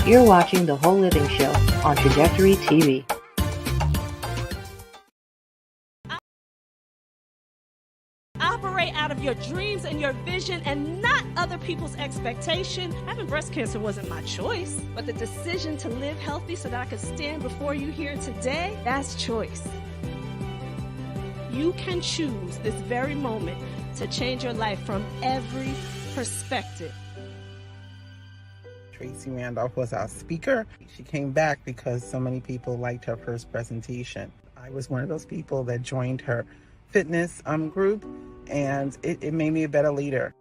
You're watching The Whole Living Show on Trajectory TV. Operate out of your dreams and your vision and not other people's expectation. Having breast cancer wasn't my choice, but the decision to live healthy so that I could stand before you here today, that's choice. You can choose this very moment to change your life from every perspective. Tracy Randolph was our speaker. She came back because so many people liked her first presentation. I was one of those people that joined her fitness group, and it made me a better leader.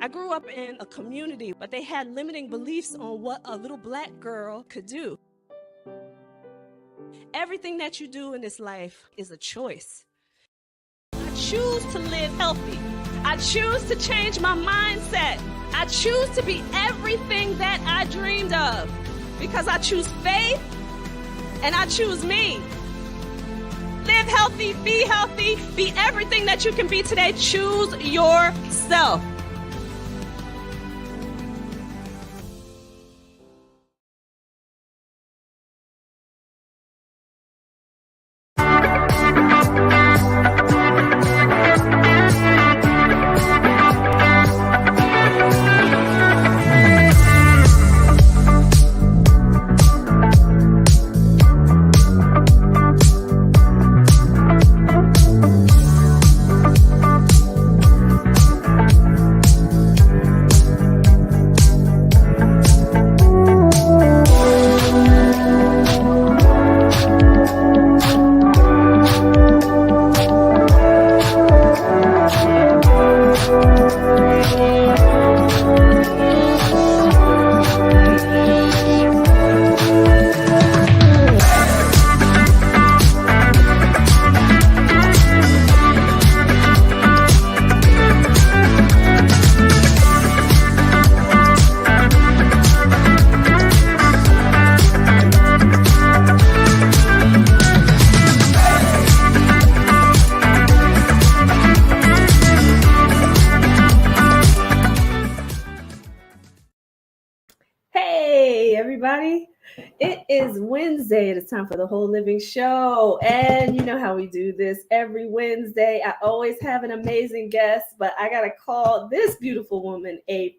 I grew up in a community, but they had limiting beliefs on what a little black girl could do. Everything that you do in this life is a choice. I choose to live healthy. I choose to change my mindset. I choose to be everything that I dreamed of because I choose faith and I choose me. Live healthy, be everything that you can be today. Choose yourself. Everybody, it is Wednesday. It is time for The Whole Living Show, and you know how we do this every Wednesday. I always have an amazing guest, but I gotta call this beautiful woman a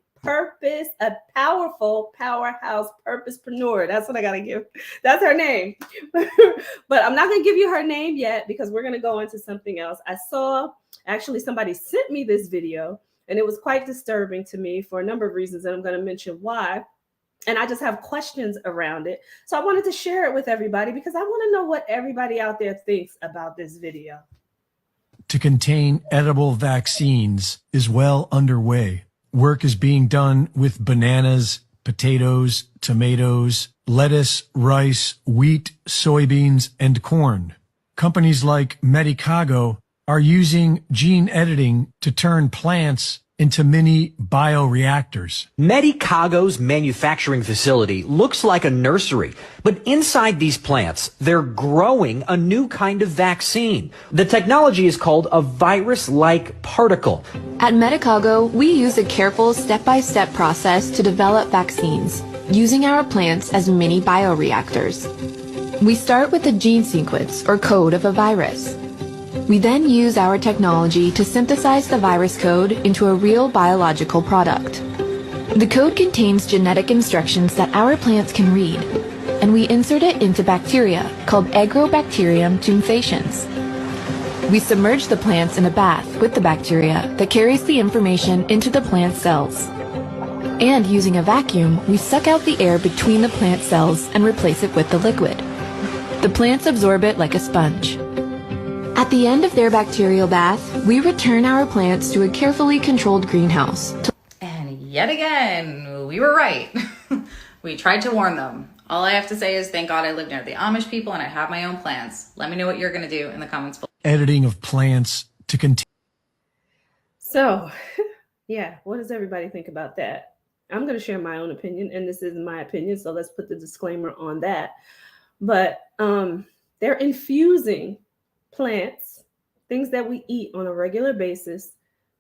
powerful powerhouse purposepreneur. That's what I gotta give. That's her name. But I'm not gonna give you her name yet because we're gonna go into something else. I saw actually somebody sent me this video, and it was quite disturbing to me for a number of reasons, and I'm gonna mention why. And I just have questions around it. So I wanted to share it with everybody because I want to know what everybody out there thinks about this video. To contain edible vaccines is well underway. Work is being done with bananas, potatoes, tomatoes, lettuce, rice, wheat, soybeans, and corn. Companies like Medicago are using gene editing to turn plants into mini bioreactors. Medicago's manufacturing facility looks like a nursery, but inside these plants, they're growing a new kind of vaccine. The technology is called a virus-like particle. At Medicago, we use a careful step-by-step process to develop vaccines, using our plants as mini bioreactors. We start with the gene sequence or code of a virus. We then use our technology to synthesize the virus code into a real biological product. The code contains genetic instructions that our plants can read, and we insert it into bacteria called Agrobacterium tumefaciens. We submerge the plants in a bath with the bacteria that carries the information into the plant cells. And using a vacuum, we suck out the air between the plant cells and replace it with the liquid. The plants absorb it like a sponge. At the end of their bacterial bath, we return our plants to a carefully controlled greenhouse. And yet again, we were right. We tried to warn them. All I have to say is thank God I live near the Amish people and I have my own plants. Let me know what you're going to do in the comments below. Editing of plants to contain. So, yeah, what does everybody think about that? I'm going to share my own opinion, and this isn't my opinion, so let's put the disclaimer on that. But they're infusing plants, things that we eat on a regular basis,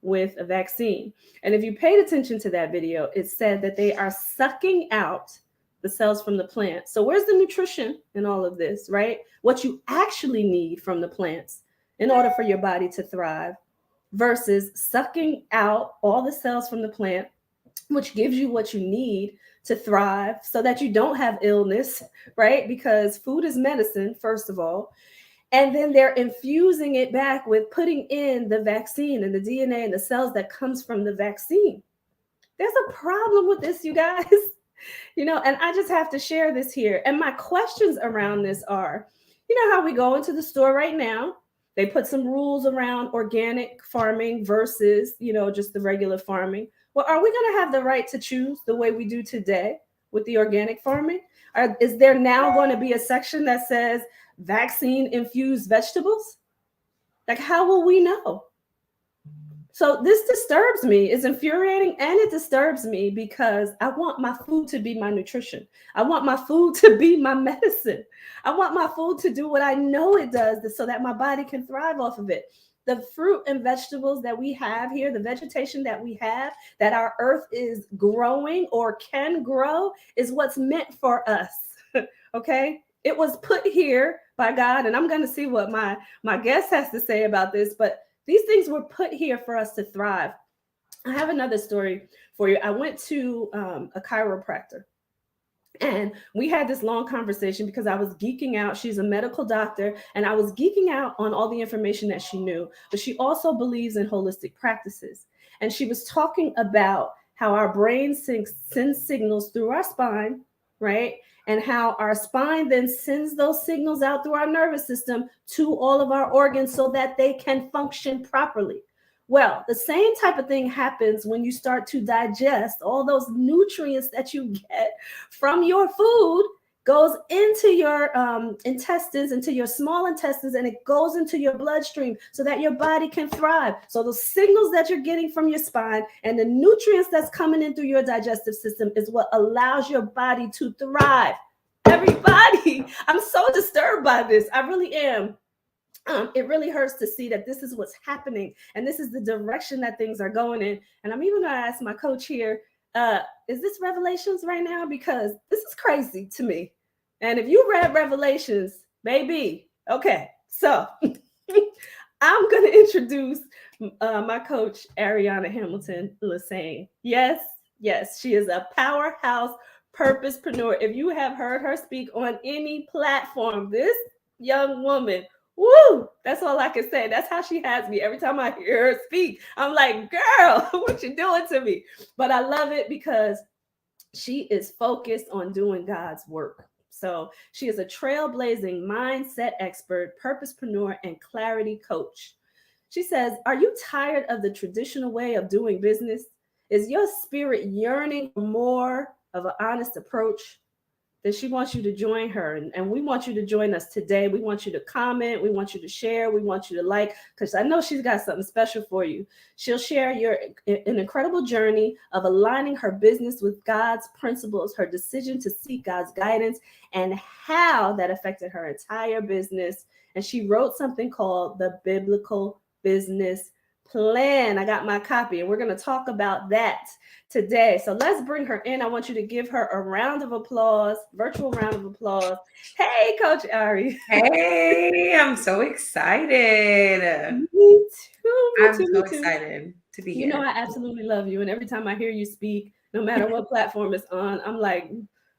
with a vaccine. And if you paid attention to that video, it said that they are sucking out the cells from the plant. So where's the nutrition in all of this, right? What you actually need from the plants in order for your body to thrive versus sucking out all the cells from the plant, which gives you what you need to thrive so that you don't have illness, right? Because food is medicine, first of all. And then they're infusing it back with putting in the vaccine and the DNA and the cells that comes from the vaccine. There's a problem with this, you guys. And I just have to share this here. And my questions around this are, how we go into the store right now, they put some rules around organic farming versus, just the regular farming. Well, are we going to have the right to choose the way we do today with the organic farming? Is there now going to be a section that says vaccine infused vegetables? Like, how will we know? So this disturbs me. It's infuriating and it disturbs me because I want my food to be my nutrition. I want my food to be my medicine. I want my food to do what I know it does so that my body can thrive off of it. The fruit and vegetables that we have here, the vegetation that we have, that our earth is growing or can grow, is what's meant for us. Okay? It was put here by God, and I'm going to see what my guest has to say about this, but these things were put here for us to thrive. I have another story for you. I went to a chiropractor, and we had this long conversation because I was geeking out. She's a medical doctor, and I was geeking out on all the information that she knew, but she also believes in holistic practices. And she was talking about how our brain sends signals through our spine, right? And how our spine then sends those signals out through our nervous system to all of our organs so that they can function properly. Well, the same type of thing happens when you start to digest all those nutrients that you get from your food, goes into your intestines, into your small intestines, and it goes into your bloodstream so that your body can thrive. So the signals that you're getting from your spine and the nutrients that's coming in through your digestive system is what allows your body to thrive. Everybody, I'm so disturbed by this. I really am. It really hurts to see that this is what's happening and this is the direction that things are going in. And I'm even going to ask my coach here, is this Revelations right now? Because this is crazy to me. And if you read Revelations, maybe. Okay, so I'm going to introduce my coach, Aarionna Hamilton Lassane. Yes, she is a powerhouse purposepreneur. If you have heard her speak on any platform, this young woman, woo, that's all I can say. That's how she has me. Every time I hear her speak, I'm like, girl, what you doing to me? But I love it because she is focused on doing God's work. So she is a trailblazing mindset expert, purposepreneur, and clarity coach. She says, are you tired of the traditional way of doing business? Is your spirit yearning for more of an honest approach? Then she wants you to join her. And we want you to join us today. We want you to comment. We want you to share. We want you to like, because I know she's got something special for you. She'll share an incredible journey of aligning her business with God's principles, her decision to seek God's guidance, and how that affected her entire business. And she wrote something called the Biblical Business Plan. I got my copy, and we're going to talk about that today. So let's bring her in. I want you to give her a round of applause, virtual round of applause. Hey, Coach Ari. Hey, I'm so excited. Me too. I'm so excited to be here. You know, I absolutely love you. And every time I hear you speak, no matter what platform it's on, I'm like,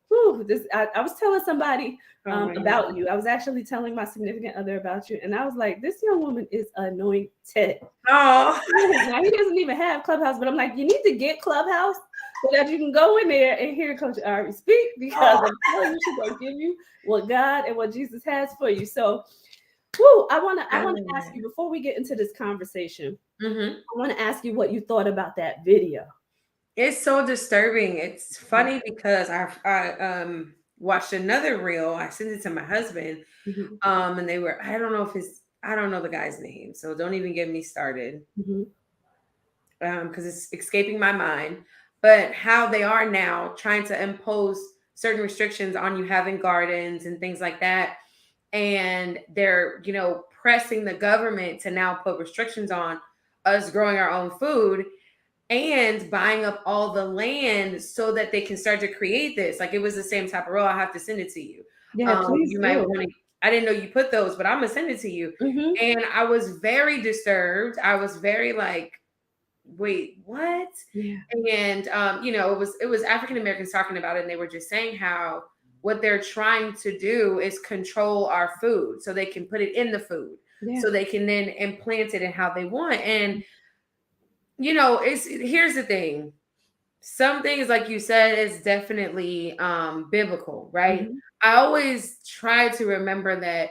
whew, I was telling somebody about you. I was actually telling my significant other about you. And I was like, this young woman is anointed. Oh, now he doesn't even have Clubhouse, but I'm like, you need to get Clubhouse so that you can go in there and hear Coach Ari speak, because I'm telling you, she's going to give you what God and what Jesus has for you. So, I want to ask you, before we get into this conversation, I want to ask you what you thought about that video. It's so disturbing. It's funny because I watched another reel. I sent it to my husband, and they were, I don't know the guy's name, so don't even get me started, because it's escaping my mind. But how they are now trying to impose certain restrictions on you having gardens and things like that, and they're pressing the government to now put restrictions on us growing our own food. and buying up all the land so that they can start to create this. Like, it was the same type of role. I have to send it to you. Yeah, please You do. might want to. I didn't know you put those, but I'm gonna send it to you. Mhm. And I was very disturbed. I was very like, wait, what? Yeah. And it was African Americans talking about it, and they were just saying how what they're trying to do is control our food so they can put it in the food, Yeah. so they can then implant it in how they want. And here's the thing. Some things, like you said, is definitely biblical, right? Mhm. I always try to remember that.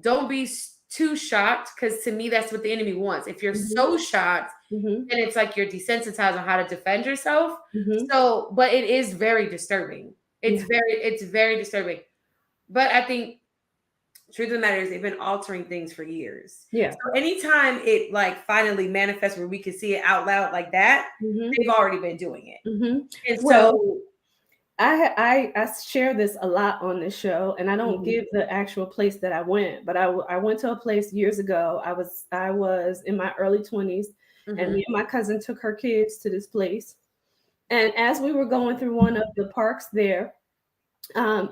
Don't be too shocked, because to me, that's what the enemy wants. If you're Mhm. so shocked, Mhm. then it's like you're desensitized on how to defend yourself. Mhm. So, but it is very disturbing. Yeah. It's very disturbing. But I think truth of the matter is they've been altering things for years. Yeah. So anytime it like finally manifests where we can see it out loud like that, Mhm. they've already been doing it. Mhm. And Well, so I share this a lot on the show, and I don't Mhm. give the actual place that I went, but I went to a place years ago. I was in my early 20s, and Mhm. me and my cousin took her kids to this place. And as we were going through one of the parks there,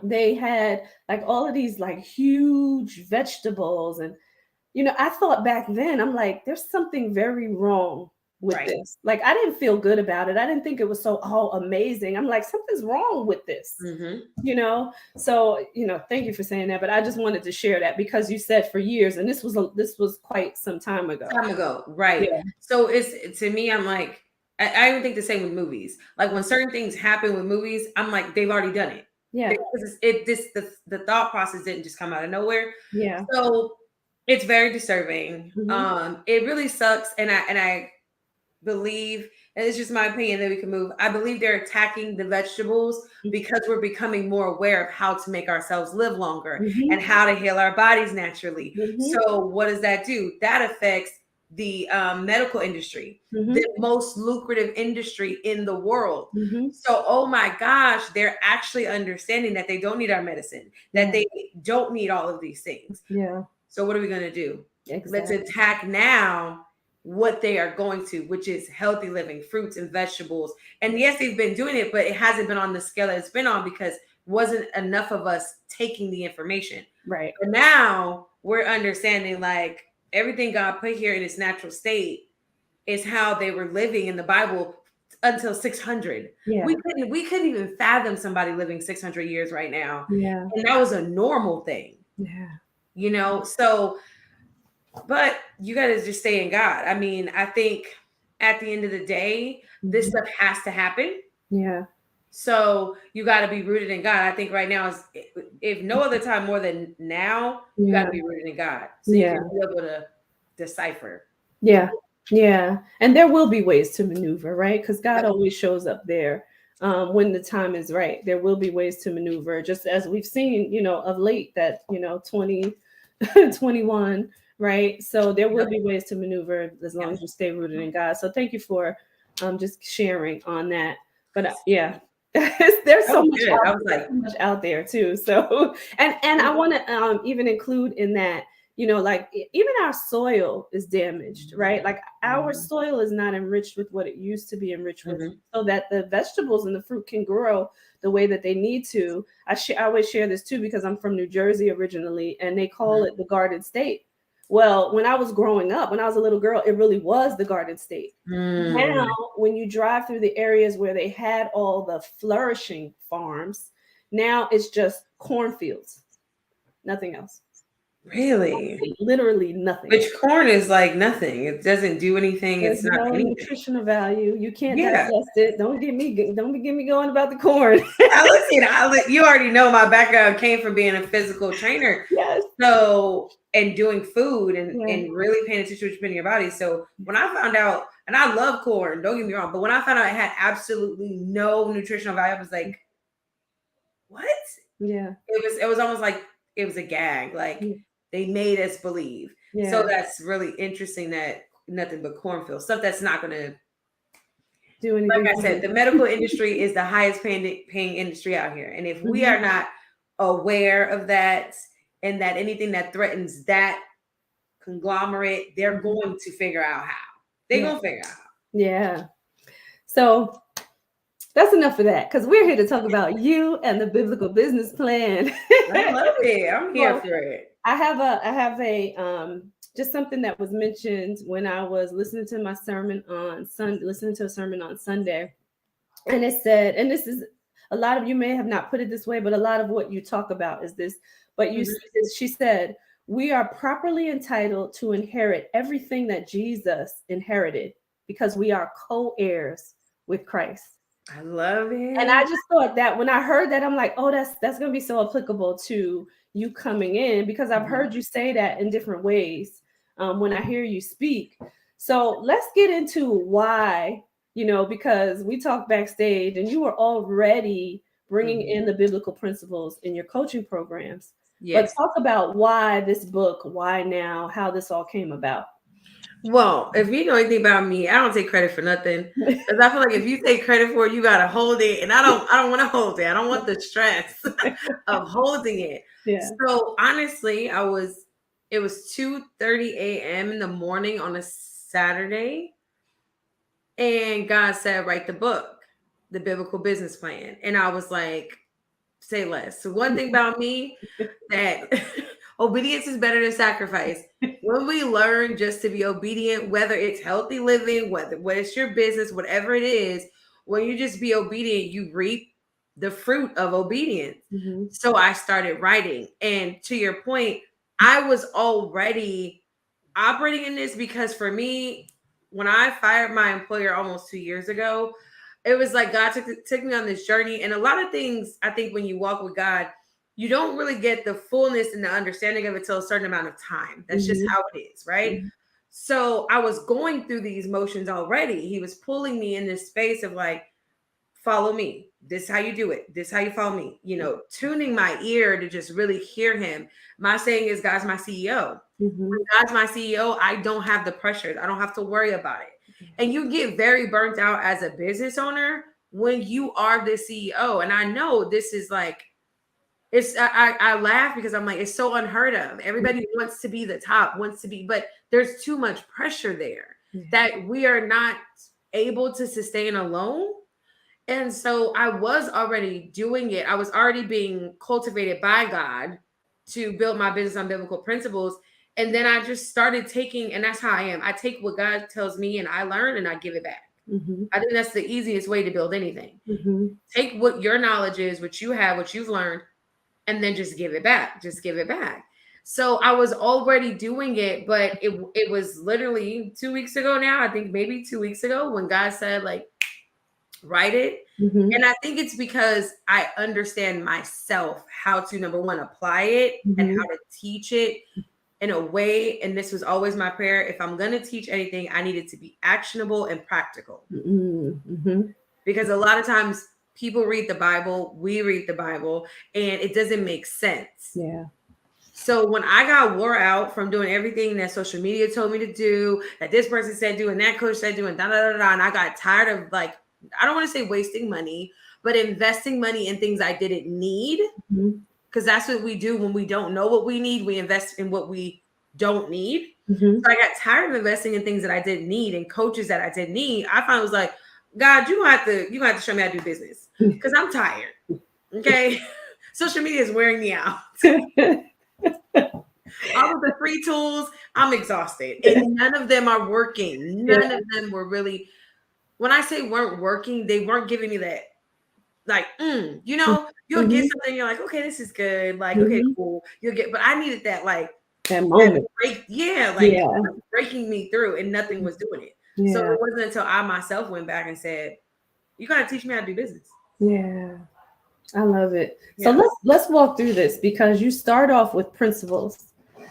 they had like all of these like huge vegetables, and I thought back then, I'm like, there's something very wrong with Right. this. Like, I didn't feel good about it. I didn't think it was so amazing. I'm like, something's wrong with this. Mhm. So thank you for saying that, but I just wanted to share that because you said for years, and this was quite some time ago. Right. Yeah. So it's, to me, I'm like, I even think the same with movies. Like, when certain things happen with movies, I'm like, they've already done it. Yeah. Because the thought process didn't just come out of nowhere. Yeah. So it's very disturbing. Mhm. It really sucks. And I believe, and it's just my opinion that we can move. I believe they're attacking the vegetables because we're becoming more aware of how to make ourselves live longer Mhm. and how to heal our bodies naturally. Mhm. So what does that do? That affects the medical industry, Mhm. the most lucrative industry in the world. Mhm. So, oh my gosh, they're actually understanding that they don't need our medicine, that Yeah. they don't need all of these things. Yeah. So what are we going to do? Let's Exactly. attack now what they are going to, which is healthy living, fruits and vegetables. And yes, they've been doing it, but it hasn't been on the scale that it's been on because wasn't enough of us taking the information. Right. But now we're understanding, like, everything God put here in its natural state is how they were living in the Bible until 600. Yeah. We couldn't even fathom somebody living 600 years right now. Yeah. And that was a normal thing. Yeah. So, but you got to just stay in God. I mean, I think at the end of the day, this Mhm. stuff has to happen. Yeah. So you got to be rooted in God. I think right now is, if no other time more than now, you got to be rooted in God. So you can be able to decipher. Yeah. Yeah. And there will be ways to maneuver, right? Because God always shows up there when the time is right. There will be ways to maneuver, just as we've seen, of late that, 2021, right? So there will be ways to maneuver as long as you stay rooted in God. So thank you for just sharing on that. But yeah. There's so much, I was like, so much out there too. So and I want to even include in that, like even our soil is damaged, right? Like our soil is not enriched with what it used to be enriched with, so that the vegetables and the fruit can grow the way that they need to. I always share this too because I'm from New Jersey originally, and they call it the Garden State. Well, when I was growing up, when I was a little girl, it really was the Garden State. Now, when you drive through the areas where they had all the flourishing farms, now it's just cornfields, nothing else. Really? Literally nothing. Which corn is like nothing. It doesn't do anything. There's It's not no anything. nutritional value. You can't digest it. Don't get me going about the corn. You already know my background came from being a physical trainer. Yes. So, and doing food and really paying attention to what you put in your body. So when I found out, and I love corn, don't get me wrong, but when I found out it had absolutely no nutritional value, I was like, what? Yeah. It was almost like it was a gag. Like they made us believe. Yeah. So that's really interesting that nothing but cornfield stuff that's not going to do anything. Like I said, the medical industry is the highest paying industry out here. And if we are not aware of that, and that anything that threatens that conglomerate, they're going to figure out how. They're going to figure out how. Yeah. So that's enough of that, because we're here to talk about you and the biblical business plan. I love it. I'm here Well, for it. I have a just something that was mentioned when I was listening to my sermon on listening to a sermon on Sunday. And it said, and this is, a lot of you may have not put it this way, but a lot of what you talk about is this. But she said, we are properly entitled to inherit everything that Jesus inherited because we are co-heirs with Christ. I love it. And I just thought that when I heard that, I'm like, oh, that's going to be so applicable to you coming in, because I've heard you say that in different ways when I hear you speak. So let's get into why, because we talked backstage and you were already bringing in the biblical principles in your coaching programs. Yes. But talk about why this book, why now, how this all came about. Well, if you know anything about me, I don't take credit for nothing. Because I feel like if you take credit for it, you gotta hold it. And I don't want to hold it. I don't want the stress of holding it. Yeah. So honestly, it was 2:30 a.m. in the morning on a Saturday. And God said, write the book, The Biblical Business Plan. And I was like, say less. So one thing about me, that obedience is better than sacrifice. When we learn just to be obedient, whether it's healthy living, whether it's your business, whatever it is, when you just be obedient, you reap the fruit of obedience. Mm-hmm. So I started writing. And to your point, I was already operating in this because for me, when I fired my employer almost 2 years ago, it was like God took me on this journey. And a lot of things, I think when you walk with God, you don't really get the fullness and the understanding of it till a certain amount of time. That's just how it is, right? Mm-hmm. So I was going through these motions already. He was pulling me in this space of like, follow me. This is how you do it. This is how you follow me. Tuning my ear to just really hear him. My saying is, God's my CEO. Mm-hmm. When God's my CEO, I don't have the pressures. I don't have to worry about it. And you get very burnt out as a business owner when you are the CEO. And I know this is like, I laugh because I'm like, it's so unheard of. Everybody wants to be the top, but there's too much pressure there that we are not able to sustain alone. And so I was already doing it. I was already being cultivated by God to build my business on biblical principles. And then I just started taking, and that's how I am. I take what God tells me and I learn and I give it back. Mm-hmm. I think that's the easiest way to build anything. Mm-hmm. Take what your knowledge is, what you have, what you've learned, and then just give it back. Just give it back. So I was already doing it, but it was literally 2 weeks ago now. I think maybe 2 weeks ago when God said, like, write it. Mm-hmm. And I think it's because I understand myself how to, number one, apply it and how to teach it in a way. And this was always my prayer. If I'm going to teach anything, I need it to be actionable and practical. Mm-hmm. Because a lot of times people read the Bible, we read the Bible, and it doesn't make sense. Yeah. So when I got wore out from doing everything that social media told me to do, that this person said do, and that coach said do, and and I got tired of, like, I don't want to say wasting money, but investing money in things I didn't need. Because that's what we do when we don't know what we need. We invest in what we don't need. So I got tired of investing in things that I didn't need and coaches that I didn't need. I finally was like, God, you have to show me how to do business because I'm tired. Okay. Social media is wearing me out. All of the free tools, I'm exhausted. And none of them are working. None of them were really, when I say weren't working, they weren't giving me that, like, you'll get something, you're like, okay, this is good. Like, okay, cool. You'll get, but I needed that, like, that moment. Breaking me through, and nothing was doing it. Yeah. So it wasn't until I myself went back and said, you got to teach me how to do business. Yeah. I love it. Yeah. So let's walk through this, because you start off with principles.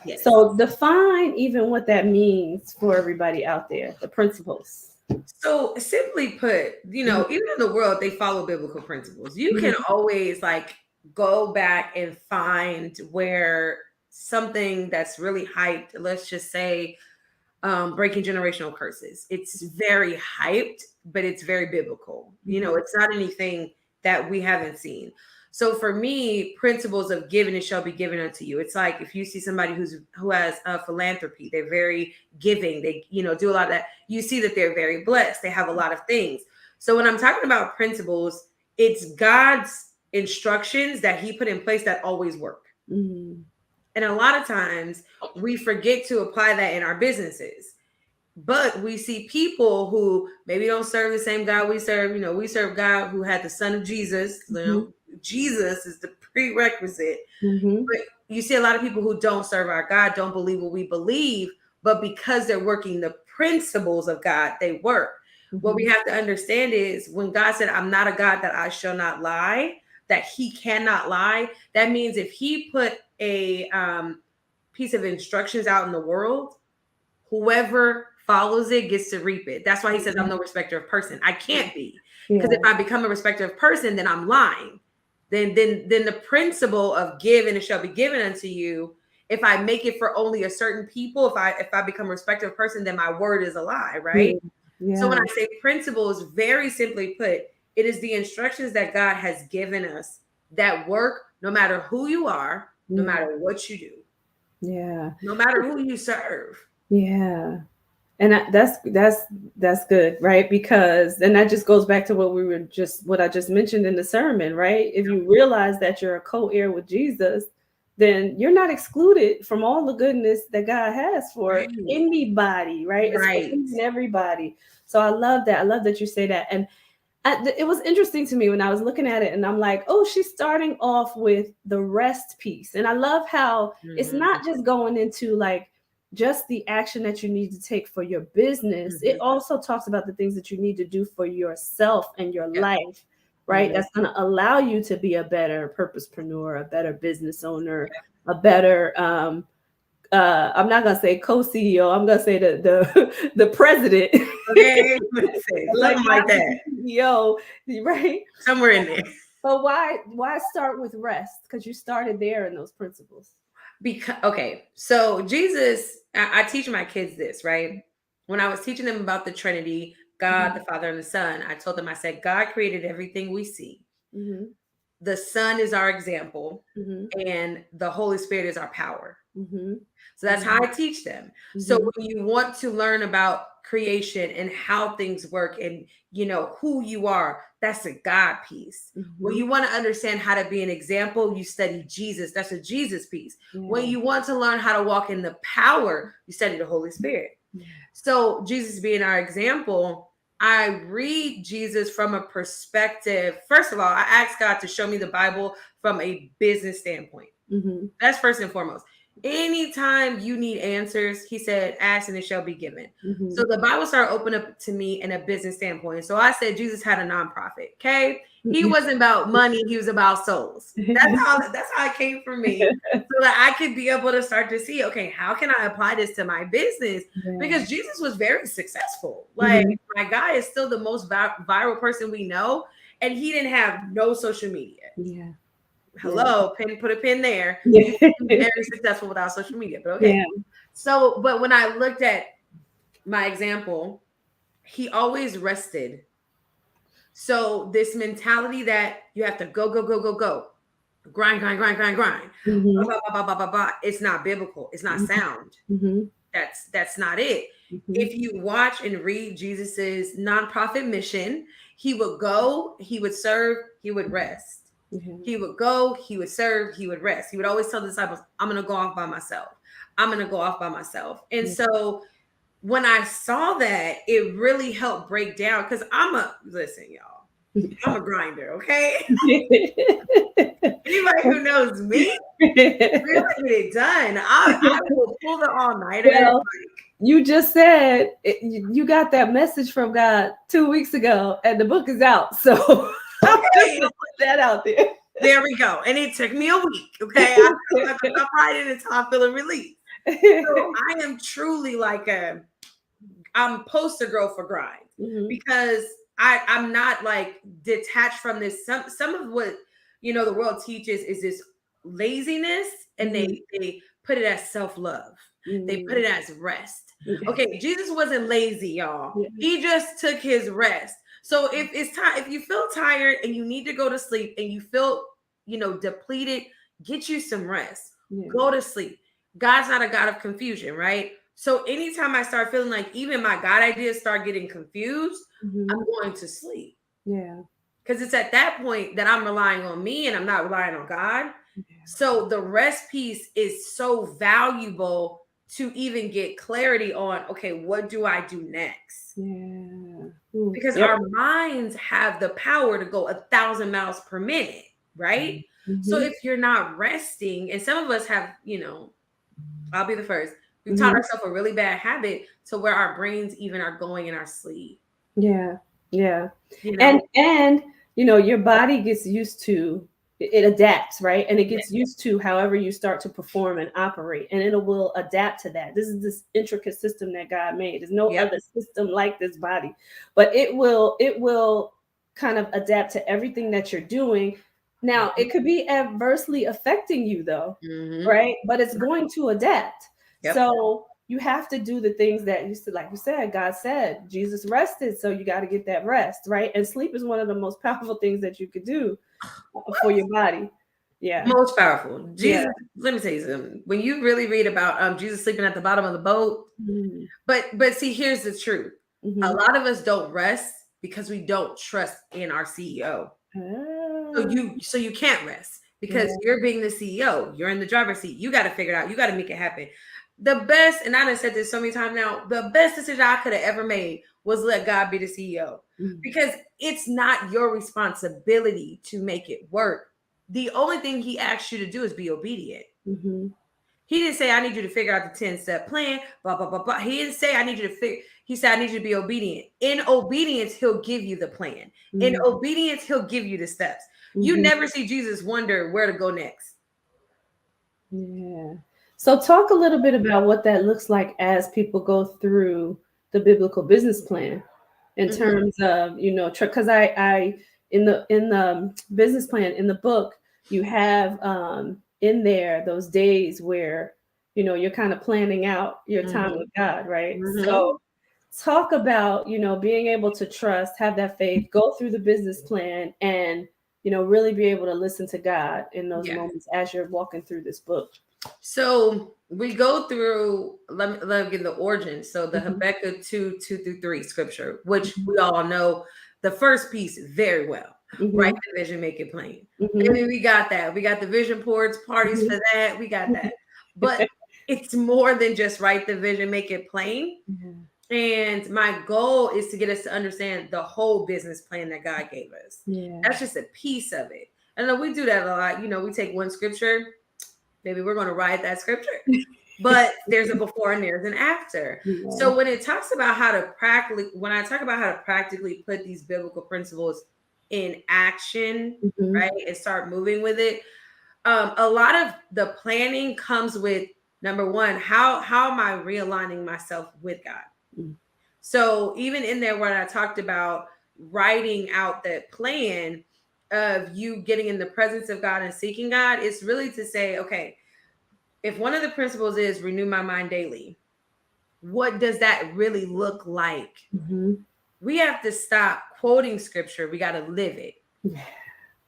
Yes. So define even what that means for everybody out there, the principles. So simply put, even in the world, they follow biblical principles. You can always, like, go back and find where something that's really hyped, let's just say, breaking generational curses. It's very hyped, but it's very biblical. It's not anything that we haven't seen. So for me, principles of giving, it shall be given unto you. It's like if you see somebody who has philanthropy, they're very giving, they do a lot of that. You see that they're very blessed. They have a lot of things. So when I'm talking about principles, it's God's instructions that he put in place that always work. Mm-hmm. And a lot of times we forget to apply that in our businesses. But we see people who maybe don't serve the same God we serve. You know, we serve God who had the son of Jesus. You know, Jesus is the prerequisite. But you see a lot of people who don't serve our God, don't believe what we believe, but because they're working the principles of God, they work. What we have to understand is when God said, I'm not a God that I shall not lie, that he cannot lie. That means if he put a piece of instructions out in the world, whoever follows it gets to reap it. That's why he says, I'm no respecter of person. I can't be. Because if I become a respecter of person, then I'm lying. Then the principle of give and it shall be given unto you. If I make it for only a certain people, if I become a respecter of person, then my word is a lie, right? So when I say principles, very simply put, it is the instructions that God has given us that work no matter who you are, no matter what you do. Yeah. No matter who you serve. Yeah. And that's good, right? Because then that just goes back to what I just mentioned in the sermon, right? If you realize that you're a co-heir with Jesus, then you're not excluded from all the goodness that God has for anybody, right? It's for everybody. So I love that. I love that you say that. And it was interesting to me when I was looking at it and I'm like, oh, she's starting off with the rest piece. And I love how it's not just going into like just the action that you need to take for your business. It also talks about the things that you need to do for yourself and your life, right? That's going to allow you to be a better purposepreneur, a better business owner, a better I'm not gonna say co-CEO. I'm gonna say the president. Okay, something like that. CEO, right? Somewhere in there. But why start with rest? Because you started there in those principles. Because so Jesus, I teach my kids this, right? When I was teaching them about the Trinity, God, the Father, and the Son, I told them, I said, God created everything we see. The Son is our example, and the Holy Spirit is our power. So that's how I teach them. So when you want to learn about creation and how things work and you know who you are, that's a God piece. When you want to understand how to be an example, you study Jesus. That's a Jesus piece. When you want to learn how to walk in the power, you study the Holy Spirit. So Jesus being our example, I read Jesus from a perspective. First of all, I ask God to show me the Bible from a business standpoint. That's first and foremost. Anytime you need answers, he said, ask and it shall be given. So the Bible started opening up to me in a business standpoint. So I said, Jesus had a nonprofit. Okay. He wasn't about money. He was about souls. That's how it came from me. So that I could be able to start to see, okay, how can I apply this to my business? Because Jesus was very successful. Like my guy is still the most viral person we know. And he didn't have no social media. Hello, put a pin there. Very successful without social media, but okay. So, but when I looked at my example, he always rested. So this mentality that you have to go, grind. It's not biblical. It's not sound. That's not it. If you watch and read Jesus's nonprofit mission, he would go, he would serve, he would rest. He would go, he would serve, he would rest. He would always tell the disciples, I'm going to go off by myself. I'm going to go off by myself. And so when I saw that, it really helped break down because listen, y'all, I'm a grinder, okay? Anybody who knows me, really get it done. I will pull the all-nighter. Well, you just said you got that message from God 2 weeks ago and the book is out. So I'm just gonna put that out there. There we go. And it took me a week. Okay. I'm writing until I'm feeling relief. So I am truly like I'm poster girl for grind because I'm not like detached from this. Some of what the world teaches is this laziness, and they put it as self-love. They put it as rest. Okay, Jesus wasn't lazy, y'all. He just took his rest. So if it's time, if you feel tired and you need to go to sleep and you feel, depleted, get you some rest. Go to sleep. God's not a God of confusion, right? So anytime I start feeling like even my God ideas start getting confused, Mhm. I'm going to sleep. Yeah. Because it's at that point that I'm relying on me and I'm not relying on God. So the rest piece is so valuable to even get clarity on, okay, what do I do next? Yeah. Because Yep. our minds have the power to go 1,000 miles per minute, right? So Mhm. if you're not resting, and some of us have, I'll be the first. We've taught Mhm. ourselves a really bad habit to where our brains even are going in our sleep. Yeah. Yeah. You know? And your body gets used to it adapts, right? And it gets used to however you start to perform and operate, and it will adapt to that. This is this intricate system that God made. There's no Yep. other system like this body, but it will kind of adapt to everything that you're doing. Now, it could be adversely affecting you though, Mhm. right? But it's going to adapt. Yep. So you have to do the things that you said, like you said, God said, Jesus rested. So you got to get that rest, right? And sleep is one of the most powerful things that you could do for your body. Yeah. Most powerful. Jesus, Yeah. let me tell you something. When you really read about Jesus sleeping at the bottom of the boat, Mhm. but see, here's the truth. A Mhm. lot of us don't rest because we don't trust in our CEO. Ah, So you can't rest because yeah. you're being the CEO. You're in the driver's seat. You got to figure it out. You got to make it happen. The best, and I done said this so many times now, the best decision I could have ever made was let God be the CEO Mhm. because it's not your responsibility to make it work. The only thing he asks you to do is be obedient. Mhm. He didn't say, I need you to figure out the 10-step plan, blah, blah, blah, blah. He didn't say, I need you to figure. He said, I need you to be obedient. In obedience, he'll give you the plan. In Mhm. obedience, he'll give you the steps. You Mhm. never see Jesus wonder where to go next. Yeah. So talk a little bit about what that looks like as people go through the biblical business plan in Mhm. terms of, because I in the business plan in the book, you have in there those days where, you're kind of planning out your time Mhm. with God, right? Mhm. So talk about, being able to trust, have that faith, go through the business plan and, really be able to listen to God in those Yeah. moments as you're walking through this book. So we go through, let me get the origin. So the Mhm. Habakkuk 2:2-3 scripture, which Mhm. we all know the first piece very well. Write Mhm. the vision, make it plain. Mhm. And then we got that. We got the vision boards, parties Mhm. for that. We got that. But it's more than just write the vision, make it plain. And my goal is to get us to understand the whole business plan that God gave us. Yeah. That's just a piece of it. And I know we do that a lot. We take one scripture, maybe we're going to write that scripture, but there's a before and there's an after. Yeah. So when it talks about when I talk about how to practically put these biblical principles in action, Mhm. right, and start moving with it, a lot of the planning comes with number one, how am I realigning myself with God? Mm. So even in there when I talked about writing out that plan of you getting in the presence of God and seeking God, it's really to say, okay, if one of the principles is renew my mind daily, what does that really look like? Mhm. We have to stop quoting scripture. We got to live it.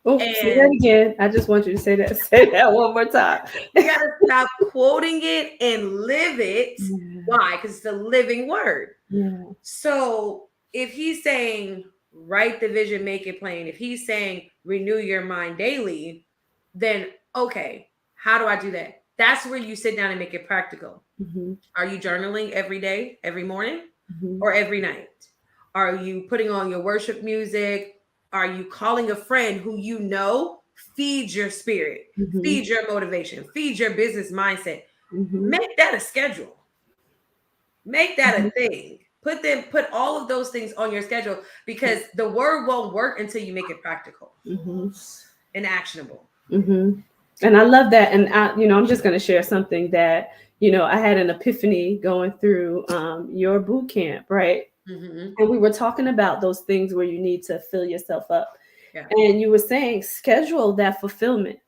Oh, say that And again. I just want you to say that. Say that one more time. we got to stop quoting it and live it. Yeah. Why? Because it's the living word. Yeah. So if he's saying write the vision, make it plain, if he's saying renew your mind daily, then okay, how do I do that? That's where you sit down and make it practical. Mhm. Are you journaling every day, every morning, Mhm. or every night? Are you putting on your worship music? Are you calling a friend who you know feeds your spirit, Mhm. feeds your motivation, feeds your business mindset? Mhm. Make that a schedule. Make that a Mhm. thing. Put all of those things on your schedule because the word won't work until you make it practical Mhm. and actionable. Mhm. And I love that. And I'm just going to share something that, I had an epiphany going through your boot camp, right? Mm-hmm. And we were talking about those things where you need to fill yourself up. Yeah. And you were saying schedule that fulfillment.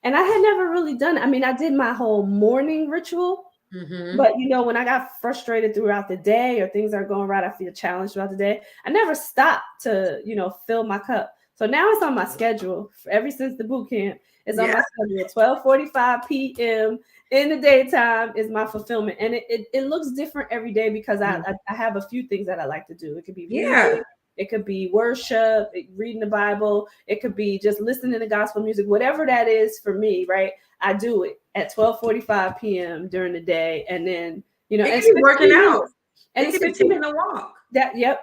And I had never really done it. I mean, I did my whole morning ritual, Mm-hmm. but when I got frustrated throughout the day or things are going right, I feel challenged throughout the day. I never stopped to, fill my cup. So now it's on my schedule. Ever since the boot camp, it's on my schedule. 12:45 p.m. in the daytime is my fulfillment, and it looks different every day because I have a few things that I like to do. It could be reading, it could be worship, reading the Bible, it could be just listening to gospel music, whatever that is for me, right? I do it at 12:45 p.m. during the day, and then it could be working out, and it could be taking a walk.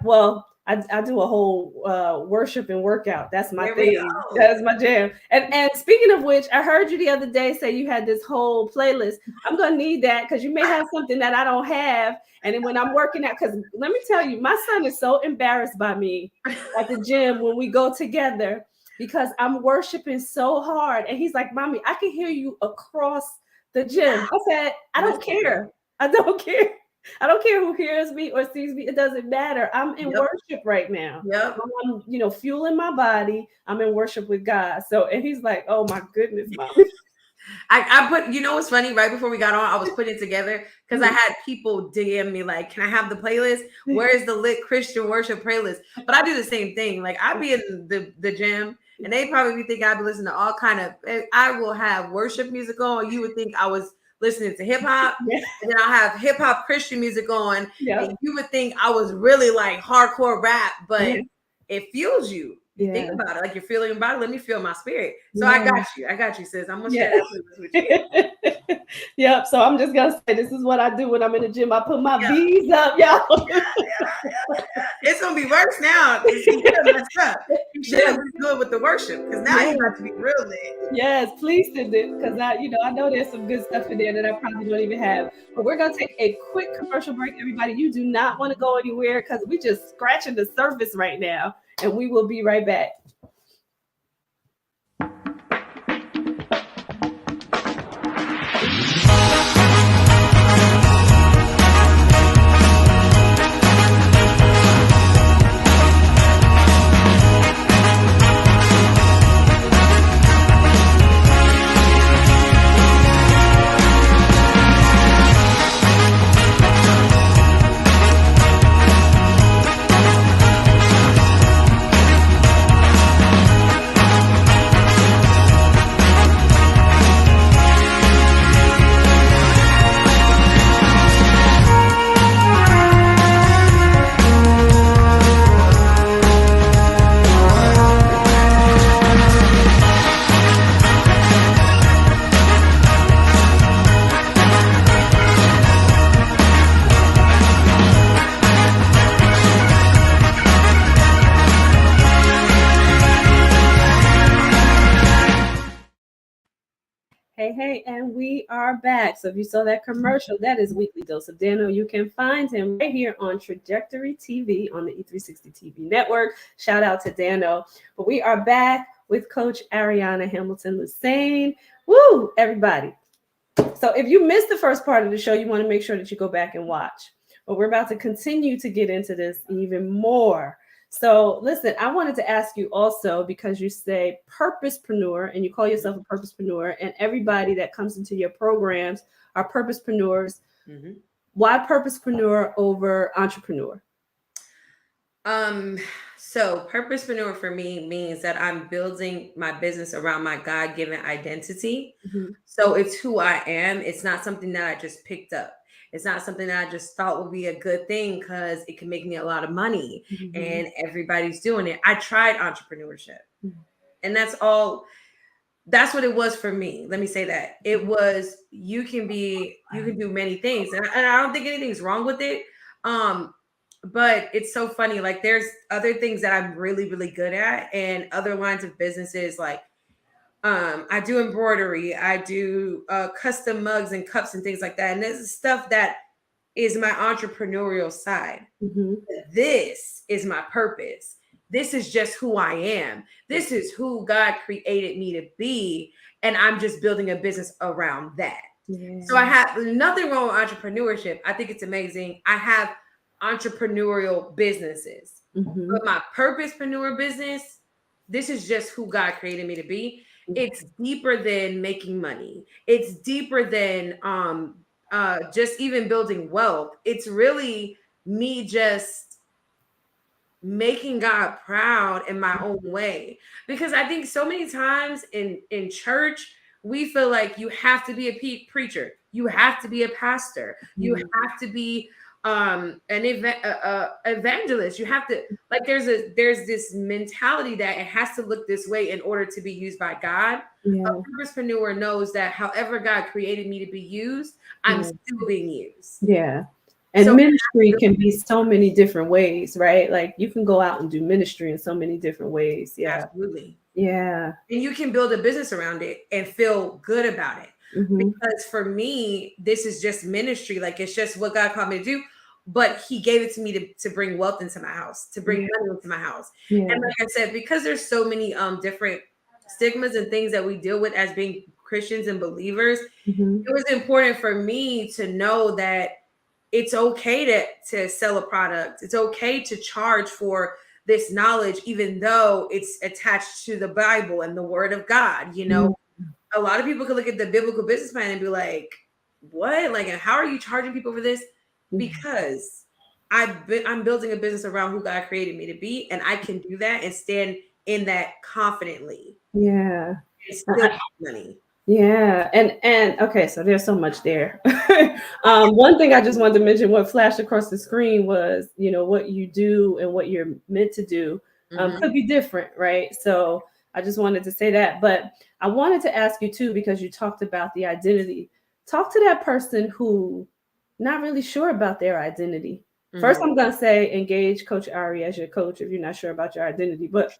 Well, I do a whole worship and workout. That's my thing. That's my jam. And speaking of which, I heard you the other day say you had this whole playlist. I'm gonna need that because you may have something that I don't have. And then when I'm working out, because let me tell you, my son is so embarrassed by me at the gym when we go together because I'm worshiping so hard. And he's like, "Mommy, I can hear you across the gym." I said, "I don't care. I don't care. I don't care who hears me or sees me. It doesn't matter. I'm in worship right now. I'm, fueling my body. I'm in worship with God." So, and he's like, "Oh my goodness, Mommy." I put, what's funny? Right before we got on, I was putting it together because I had people DM me like, "Can I have the playlist? Where's the lit Christian worship playlist?" But I do the same thing. Like I be in the gym and they probably think I'd be listening to all kind of, I will have worship music on. You would think I was listening to hip hop, and then I'll have hip hop Christian music on. And you would think I was really like hardcore rap, but it fuels you. You think about it, like you're feeling about it. Let me feel my spirit. So I got you, sis. I'm gonna share that with you. Yep. So I'm just gonna say this is what I do when I'm in the gym. I put my bees up, y'all. It's gonna be worse now. You should have messed up. You should have been good with the worship because now you have to be real lit. Yes, please send it because I know there's some good stuff in there that I probably don't even have. But we're gonna take a quick commercial break, everybody. You do not want to go anywhere because we're just scratching the surface right now, and we will be right back. Hey, and we are back. So if you saw that commercial, that is Weekly Dose of Dano. You can find him right here on Trajectory TV on the E360 TV network. Shout out to Dano. But we are back with Coach Aarionna Hamilton Lusane. Woo, everybody. So if you missed the first part of the show, you want to make sure that you go back and watch. But we're about to continue to get into this even more. So listen, I wanted to ask you also, because you say purposepreneur and you call yourself a purposepreneur, and everybody that comes into your programs are purposepreneurs. Mm-hmm. Why purposepreneur over entrepreneur? So purposepreneur for me means that I'm building my business around my God-given identity. Mm-hmm. So it's who I am. It's not something that I just picked up. It's not something that I just thought would be a good thing because it can make me a lot of money, mm-hmm. and everybody's doing it. I tried entrepreneurship, mm-hmm. and that's what it was for me. Let me say that it was, you can do many things, and I don't think anything's wrong with it. But it's so funny. Like there's other things that I'm really, really good at, and other lines of businesses like, I do embroidery, I do custom mugs and cups and things like that. And this is stuff that is my entrepreneurial side. Mm-hmm. This is my purpose. This is just who I am. This is who God created me to be. And I'm just building a business around that. Yeah. So I have nothing wrong with entrepreneurship. I think it's amazing. I have entrepreneurial businesses, mm-hmm. but my purposepreneur business, this is just who God created me to be. It's deeper than making money. It's deeper than just even building wealth. It's really me just making God proud in my own way. Because I think so many times in church, we feel like you have to be a preacher, you have to be a pastor, you have to be an evangelist. You have to, like, there's this mentality that it has to look this way in order to be used by God. Yeah. A purposepreneur knows that however God created me to be used, I'm still being used. Yeah. And So ministry can be so many different ways, right? Like you can go out and do ministry in so many different ways. Yeah. absolutely. Yeah. And you can build a business around it and feel good about it. Because for me, this is just ministry. Like, it's just what God called me to do. But he gave it to me to bring wealth into my house, to bring money into my house. Yeah. And like I said, because there's so many different stigmas and things that we deal with as being Christians and believers, it was important for me to know that it's okay to sell a product. It's okay to charge for this knowledge, even though it's attached to the Bible and the word of God. You know, a lot of people could look at the biblical business plan and be like, what? Like, and how are you charging people for this? Because I'm building a business around who God created me to be, and I can do that and stand in that confidently. Yeah. And still have money. Yeah. And okay, so there's so much there. One thing I just wanted to mention, what flashed across the screen was, you know, what you do and what you're meant to do could be different, right? So I just wanted to say that. But I wanted to ask you too, because you talked about the identity. Talk to that person who not really sure about their identity. First, I'm gonna say engage Coach Ari as your coach if you're not sure about your identity. But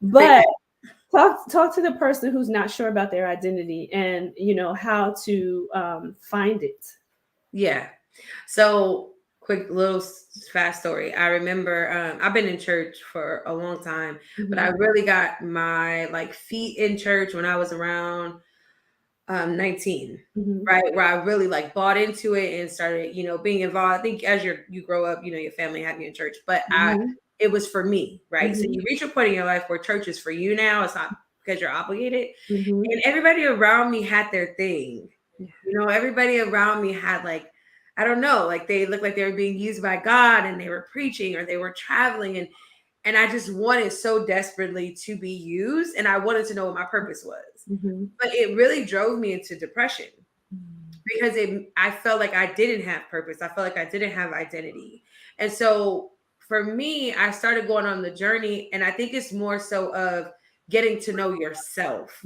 but talk to the person who's not sure about their identity and, you know, how to find it. Yeah. So quick little fast story. I remember I've been in church for a long time, but I really got my feet in church when I was around 19, right? Where I really bought into it and started, you know, being involved. I think as you grow up, you know, your family had you in church, but it was for me, right? So you reach a point in your life where church is for you now. It's not because you're obligated. And everybody around me had their thing. You know, everybody around me had I don't know, they looked like they were being used by God and they were preaching or they were traveling. And I just wanted so desperately to be used. And I wanted to know what my purpose was. But it really drove me into depression because I felt like I didn't have purpose. I felt like I didn't have identity. And so for me, I started going on the journey. And I think it's more so of getting to know yourself.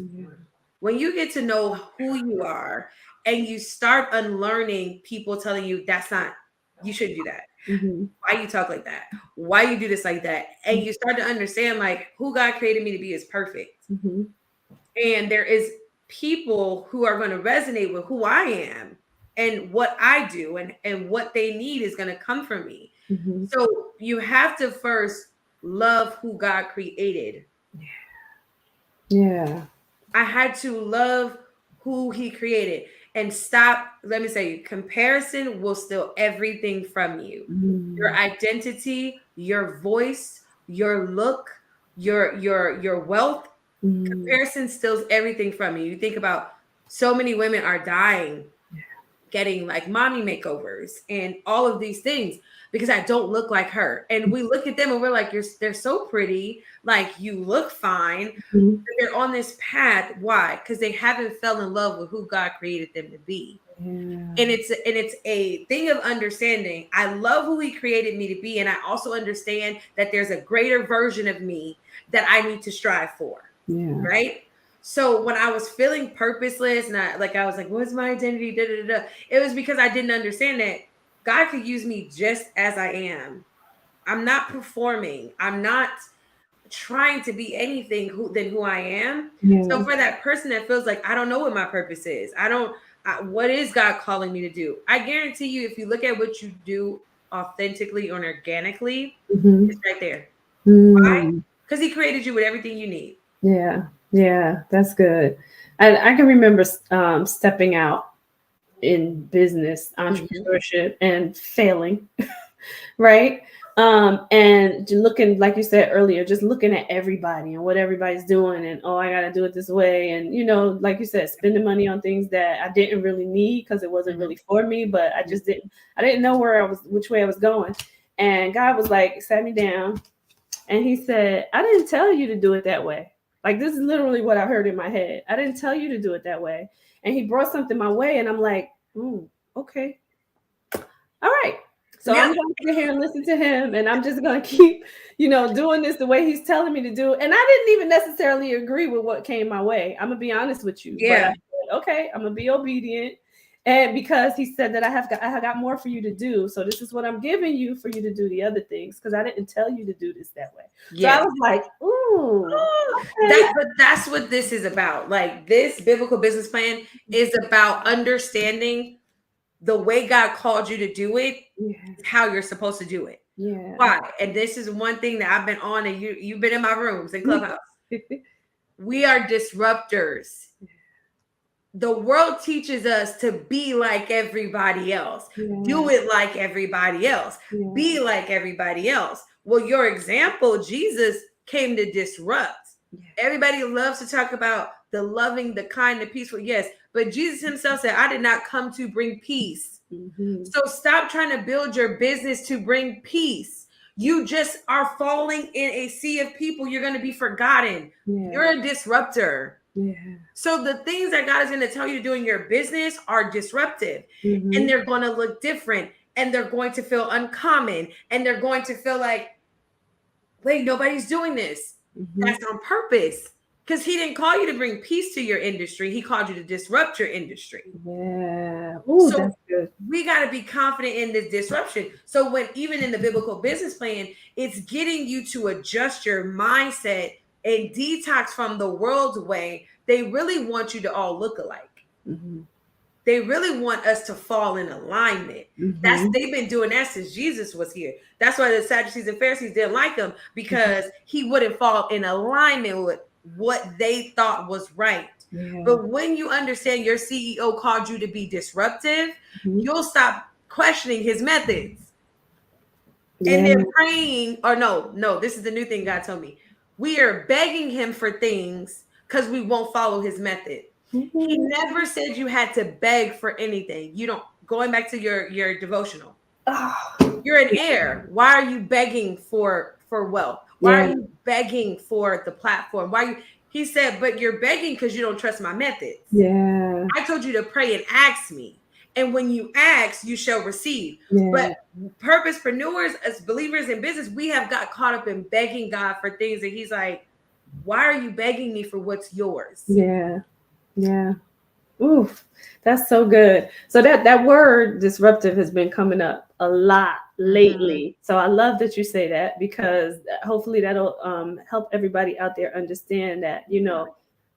When you get to know who you are and you start unlearning people telling you you shouldn't do that. Why you talk like that? Why you do this like that? And you start to understand who God created me to be is perfect. And there is people who are going to resonate with who I am and what I do and what they need is going to come from me. So you have to first love who God created. Yeah. I had to love who he created and stop. Let me say, comparison will steal everything from you. Your identity, your voice, your look, your wealth. Comparison steals everything from you. You think about so many women are dying, getting mommy makeovers and all of these things because I don't look like her. And we look at them and we're like, they're so pretty. You look fine. They're on this path. Why? Because they haven't fell in love with who God created them to be. And it's a thing of understanding. I love who he created me to be. And I also understand that there's a greater version of me that I need to strive for. Right. So when I was feeling purposeless and I was like, what's my identity? It was because I didn't understand that God could use me just as I am. I'm not performing. I'm not trying to be anything than who I am. So for that person that feels like, I don't know what my purpose is. What is God calling me to do? I guarantee you, if you look at what you do authentically and organically, it's right there. Why? Because he created you with everything you need. Yeah, that's good. And I can remember stepping out in business, entrepreneurship, and failing, right? And looking, like you said earlier, just looking at everybody and what everybody's doing, and I got to do it this way, and like you said, spending money on things that I didn't really need because it wasn't really for me, but I didn't know which way I was going. And God was like, sat me down and he said, I didn't tell you to do it that way. Like, this is literally what I heard in my head. I didn't tell you to do it that way. And he brought something my way and I'm like, okay. All right. So I'm going to sit here and listen to him, and I'm just going to keep, doing this the way he's telling me to do. And I didn't even necessarily agree with what came my way. I'm going to be honest with you. Yeah. But I said, okay, I'm going to be obedient. And because he said that I have got more for you to do. So this is what I'm giving you for you to do the other things, because I didn't tell you to do this that way. Yeah. So I was like, okay. But that's what this is about. Like, this biblical business plan is about understanding the way God called you to do it, how you're supposed to do it. Yeah. Why? And this is one thing that I've been on, and you've been in my rooms in Clubhouse. We are disruptors. The world teaches us to be like everybody else, do it like everybody else, be like everybody else. Well, your example, Jesus, came to disrupt. Everybody loves to talk about the loving, the kind, the peaceful. Yes, but Jesus himself said, I did not come to bring peace. So stop trying to build your business to bring peace. You just are falling in a sea of people. You're going to be forgotten. You're a disruptor. So the things that God is going to tell you to do in your business are disruptive, and they're going to look different, and they're going to feel uncommon, and they're going to feel like, wait, nobody's doing this. That's on purpose, because he didn't call you to bring peace to your industry. He called you to disrupt your industry. So that's good. We got to be confident in this disruption. So when even in the biblical business plan, it's getting you to adjust your mindset and detox from the world's way. They really want you to all look alike. They really want us to fall in alignment. They've been doing that since Jesus was here. That's why the Sadducees and Pharisees didn't like him, because he wouldn't fall in alignment with what they thought was right. But when you understand your CEO called you to be disruptive, you'll stop questioning his methods. And then praying, or no, this is the new thing God told me. We are begging him for things because we won't follow his method. He never said you had to beg for anything. You don't, going back to your devotional. You're an heir. Why are you begging for wealth? Why are you begging for the platform? He said, but you're begging because you don't trust my methods. I told you to pray and ask me. And when you ask, you shall receive. But purposepreneurs, as believers in business, we have got caught up in begging God for things that he's like, why are you begging me for what's yours? Oof, that's so good. So that word disruptive has been coming up a lot lately. So I love that you say that, because hopefully that'll help everybody out there understand that,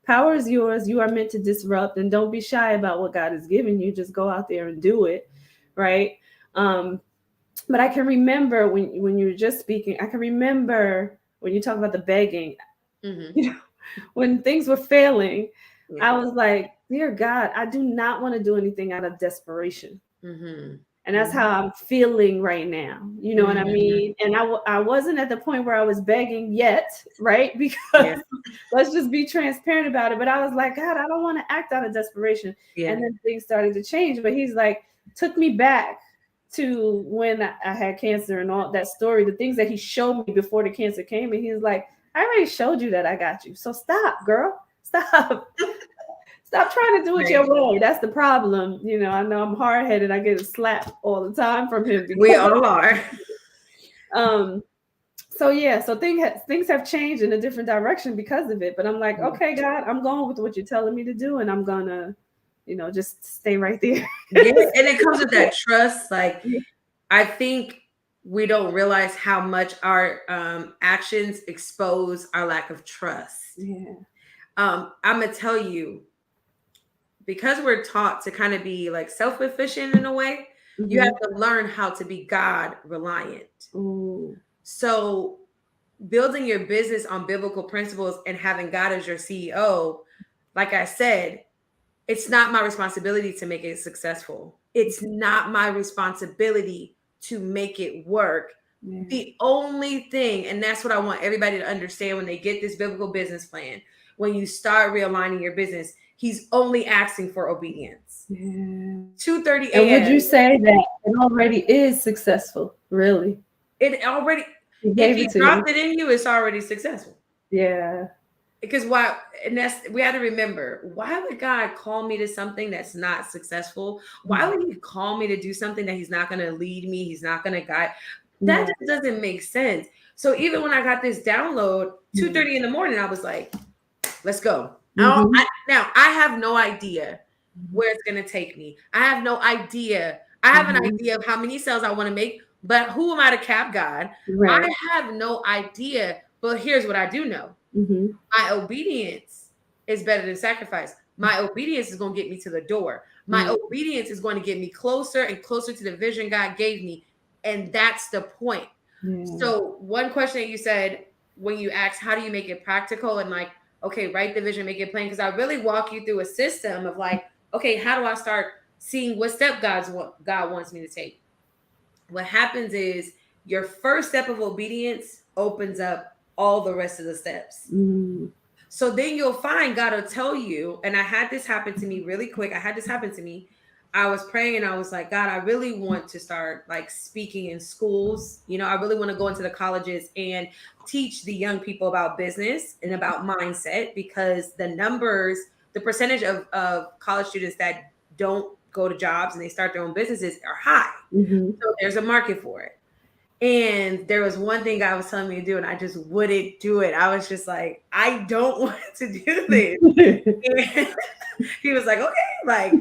power is yours. You are meant to disrupt, and don't be shy about what God has given you. Just go out there and do it. Right. But I can remember when you were just speaking, I can remember when you talk about the begging, when things were failing, I was like, dear God, I do not want to do anything out of desperation. And that's how I'm feeling right now. You know what I mean? And I wasn't at the point where I was begging yet, right? Because let's just be transparent about it. But I was like, God, I don't want to act out of desperation. And then things started to change. But he's like, took me back to when I had cancer and all that story, the things that he showed me before the cancer came. And he was like, I already showed you that I got you. So stop, girl. Stop. Stop trying to do it your way. That's the problem. I know I'm hard-headed. I get a slap all the time from him. We all are. So things have changed in a different direction because of it. But I'm like, okay, God, I'm going with what you're telling me to do, and I'm gonna, just stay right there. And it comes with that trust. Like, I think we don't realize how much our actions expose our lack of trust. I'm gonna tell you, because we're taught to kind of be like self-efficient in a way, you have to learn how to be God reliant. So building your business on biblical principles and having God as your CEO, like I said, it's not my responsibility to make it successful. It's not my responsibility to make it work. The only thing, and that's what I want everybody to understand when they get this biblical business plan, when you start realigning your business, he's only asking for obedience. 2:30 a.m. And would you say that it already is successful? Really? It already, He gave if it he to you. dropped it in you, it's already successful. Yeah. Because why? And that's, we had to remember, why would God call me to something that's not successful? Why would he call me to do something that he's not going to lead me? He's not going to guide. That just doesn't make sense. So even when I got this download, 2:30 in the morning, I was like, let's go. Now I have no idea where it's going to take me. I have no idea. I have an idea of how many sales I want to make, but who am I to cap God? Right. I have no idea. But here's what I do know. My obedience is better than sacrifice. My obedience is going to get me to the door. My obedience is going to get me closer and closer to the vision God gave me. And that's the point. So one question that you said when you asked, how do you make it practical? And like, okay, write the vision, make it plain. Because I really walk you through a system of like, okay, how do I start seeing what step God wants me to take? What happens is your first step of obedience opens up all the rest of the steps. So then you'll find God will tell you, and I had this happen to me really quick. I was praying and I was like, God, I really want to start like speaking in schools. You know, I really want to go into the colleges and teach the young people about business and about mindset, because the percentage of college students that don't go to jobs and they start their own businesses are high. So there's a market for it. And there was one thing God was telling me to do, and I just wouldn't do it. I was just like, I don't want to do this. And he was like, okay, like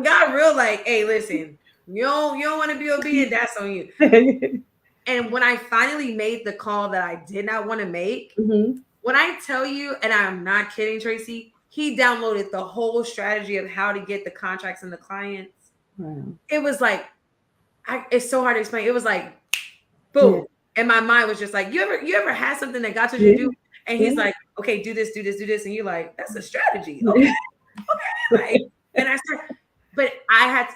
God real like, hey, listen, you don't want to be obedient, that's on you. And when I finally made the call that I did not want to make, when I tell you, and I'm not kidding, Tracy, he downloaded the whole strategy of how to get the contracts and the clients. It was like, it's so hard to explain. It was like, boom. And my mind was just like, you ever had something that God told you to do? And he's like, okay, do this. And you're like, that's a strategy. Okay. Like, and I started, but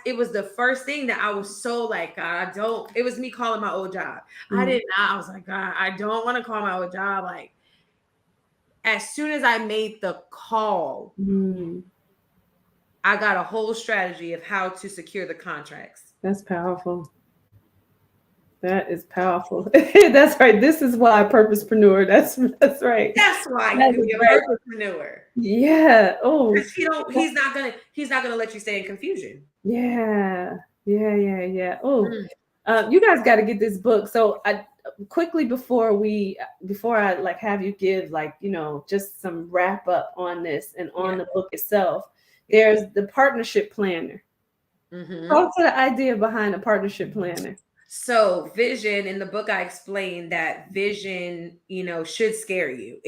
it was the first thing that I was so like, God, it was me calling my old job. I was like, God, I don't want to call my old job. Like, as soon as I made the call, I got a whole strategy of how to secure the contracts. That's powerful. That is powerful. That's right. This is why purposepreneur. That's right. That's why you can be a purposepreneur. Yeah. Oh, he's not gonna let you stay in confusion. Yeah. Oh, you guys got to get this book. So I quickly before I like have you give like, you know, just some wrap up on this and on the book itself. There's the partnership planner. Talk to the idea behind a partnership planner. So vision, in the book, I explained that vision, you know, should scare you.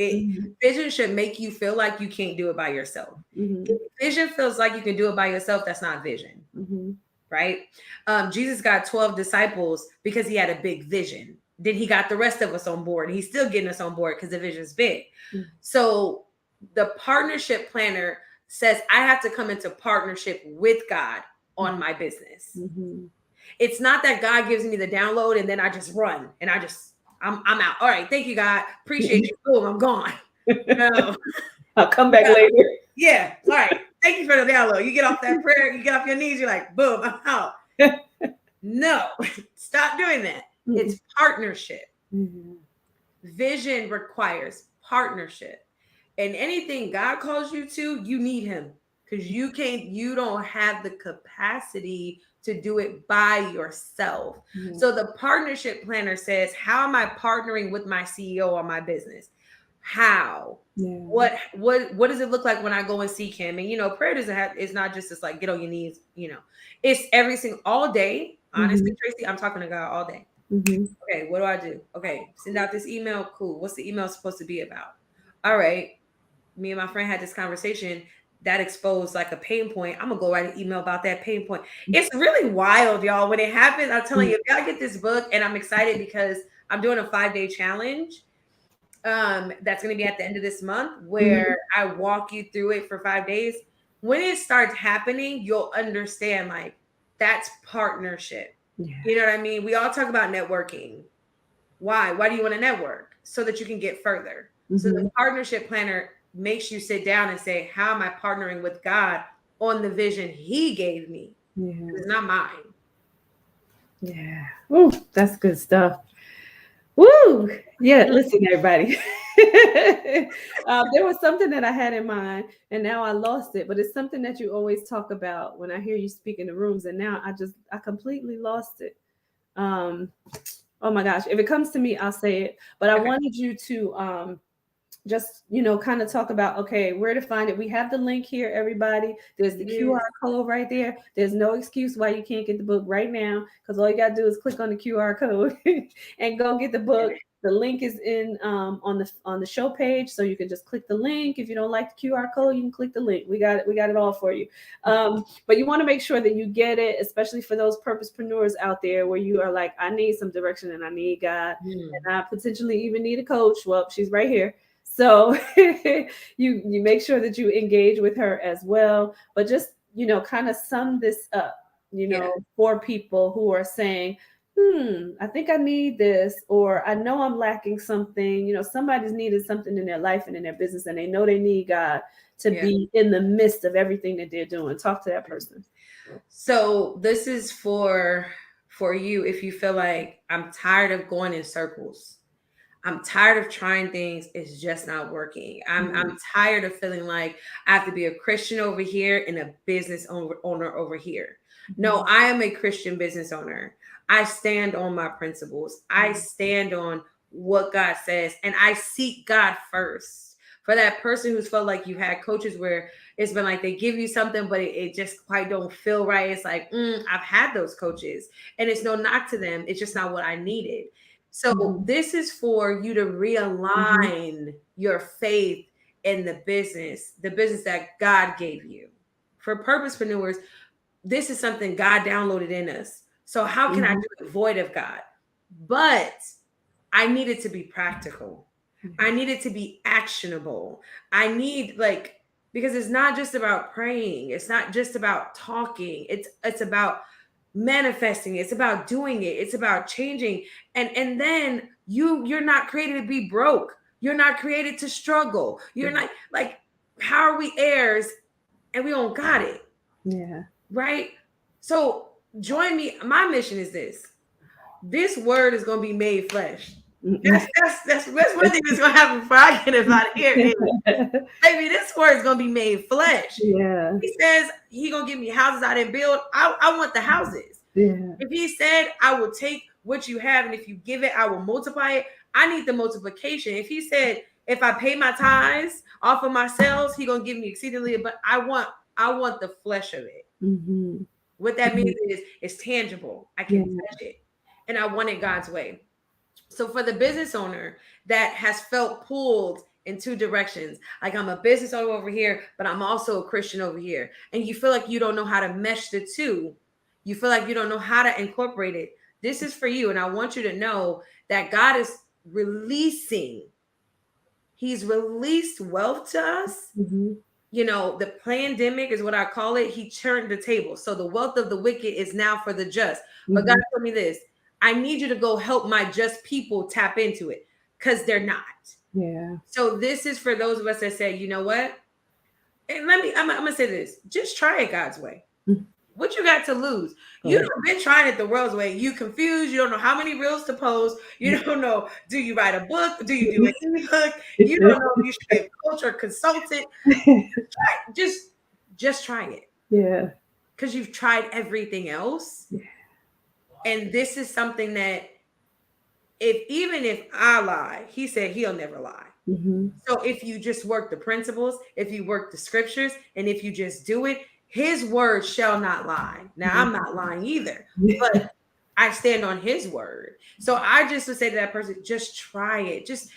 Vision should make you feel like you can't do it by yourself. If vision feels like you can do it by yourself, that's not vision, right? Jesus got 12 disciples because he had a big vision. Then he got the rest of us on board. And he's still getting us on board because the vision is big. So the partnership planner says I have to come into partnership with God on my business. It's not that God gives me the download and then I just run and I'm out. All right, thank you, God. Appreciate you. Boom, I'm gone. No. I'll come back later. Yeah. All right. Thank you for the download. You get off that prayer, you get off your knees, you're like, boom, I'm out. No, stop doing that. It's partnership. Vision requires partnership. And anything God calls you to, you need him, because you don't have the capacity to do it by yourself. So the partnership planner says, how am I partnering with my CEO on my business? How? What does it look like when I go and seek him? And, you know, prayer it's not just this like get on your knees, you know, it's every single, all day. Honestly, Tracy, I'm talking to God all day. Okay, what do I do? Okay, send out this email. Cool. What's the email supposed to be about? All right. Me and my friend had this conversation that exposed like a pain point. I'm gonna go write an email about that pain point. It's really wild, y'all. When it happens, I'm telling you, if y'all get this book, and I'm excited because I'm doing a 5-day challenge. That's gonna be at the end of this month, where I walk you through it for 5 days. When it starts happening, you'll understand like that's partnership. You know what I mean? We all talk about networking. Why? Why do you want to network? So that you can get further. So the partnership planner makes you sit down and say, how am I partnering with God on the vision he gave me? It's not mine. Yeah. Ooh, that's good stuff. Woo! Yeah, listen, everybody. There was something that I had in mind, and now I lost it. But it's something that you always talk about when I hear you speak in the rooms, and now I completely lost it. Um, oh my gosh! If it comes to me, I'll say it. But I Okay. wanted you to just kind of talk about, okay, where to find it. We have the link here, everybody. There's the Yes. QR code right there. There's no excuse why you can't get the book right now, because all you got to do is click on the QR code and go get the book. The link is in on the show page, so you can just click the link. If you don't like the QR code, you can click the link. We got it. We got it all for you. But you want to make sure that you get it, especially for those purposepreneurs out there where you are like, I need some direction and I need God, and I potentially even need a coach. Well, she's right here. So you make sure that you engage with her as well. But just, kind of sum this up, for people who are saying, I think I need this, or I know I'm lacking something. Somebody's needed something in their life and in their business, and they know they need God to be in the midst of everything that they're doing. Talk to that person. So this is for you if you feel like I'm tired of going in circles. I'm tired of trying things. It's just not working. I'm tired of feeling like I have to be a Christian over here and a business owner over here. No, I am a Christian business owner. I stand on my principles. I stand on what God says, and I seek God first. For that person who's felt like you had coaches where it's been like they give you something, but it just quite don't feel right. It's like, I've had those coaches, and it's no knock to them. It's just not what I needed. So this is for you to realign your faith in the business that God gave you. For purposepreneurs, this is something God downloaded in us. So how can I do it void of God? But I need it to be practical. I need it to be actionable. I need because it's not just about praying. It's not just about talking. It's about manifesting. It's about doing it. It's about changing. And then you're not created to be broke. You're not created to struggle. You're not how are we heirs and we don't got it? Yeah. Right? So join me. My mission is this. This word is going to be made flesh. That's one thing that's gonna happen before I get it out of here. Baby, this word is gonna be made flesh. Yeah. He says he gonna give me houses I didn't build. I want the houses. Yeah. If he said I will take what you have and if you give it, I will multiply it. I need the multiplication. If he said if I pay my tithes off of my sales, he gonna give me exceedingly. But I want the flesh of it. What that means is it's tangible. I can touch it, and I want it God's way. So for the business owner that has felt pulled in two directions, like I'm a business owner over here, but I'm also a Christian over here, and you feel like you don't know how to mesh the two, you feel like you don't know how to incorporate it, this is for you. And I want you to know that God is releasing. He's released wealth to us. The pandemic is what I call it. He turned the table. So the wealth of the wicked is now for the just. But God told me this. I need you to go help my just people tap into it because they're not. Yeah. So this is for those of us that say, you know what? And I'm going to say this. Just try it God's way. What you got to lose? You've been trying it the world's way. You confused. You don't know how many reels to post. You don't know. Do you write a book? Do you do an ebook? You don't know if you should be a coach or consultant. Just try it. Yeah. Because you've tried everything else. Yeah. And this is something that even if I lie, he said he'll never lie. So if you just work the principles, if you work the scriptures, and if you just do it, his word shall not lie. Now, I'm not lying either, but I stand on his word. So I just would say to that person, just try it. Just